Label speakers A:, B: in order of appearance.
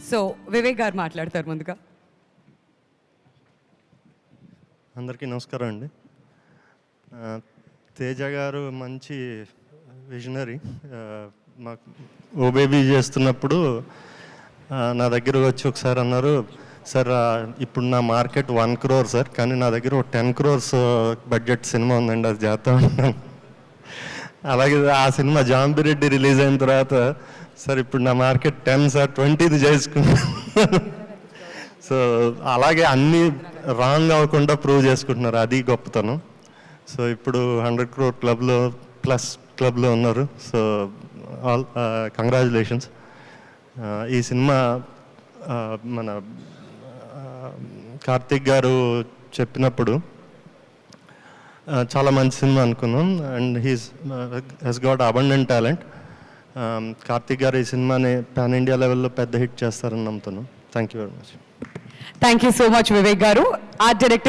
A: So Vivek గారు మాట్లాడతారు ముందుగా.
B: అందరికీ నమస్కారం అండి. తేజ గారు మంచి విజనరీ. మాకు ఓ బేబీ చేస్తున్నప్పుడు నా దగ్గర వచ్చి ఒకసారి అన్నారు, సార్ ఇప్పుడు నా మార్కెట్ 1 crore సార్, కానీ నా దగ్గర ఒక 10 crores బడ్జెట్ సినిమా ఉందండి, అది చేస్తా ఉంటాను. అలాగే ఆ సినిమా జాంబిరెడ్డి రిలీజ్ అయిన తర్వాత, సార్ ఇప్పుడు నా మార్కెట్ 10 సార్, 20 చేసుకున్నాను. సో అలాగే అన్నీ రాంగ్ అవ్వకుండా ప్రూవ్ చేసుకుంటున్నారు, అది గొప్పతనం. సో ఇప్పుడు 100 crore క్లబ్లో ఉన్నారు. So all congratulations. ఈ సినిమా మన కార్తిక్ గారు చెప్పినప్పుడు చాలా మంచి సినిమా అనుకున్నాం. And he's got abundant talent. Karthik garu ఈ సినిమాని పాన్ ఇండియా లెవెల్లో పెద్ద హిట్ చేస్తారని నమ్ముతున్నాను. Thank you very much.
A: Thank you so much Vivek గారు. Art director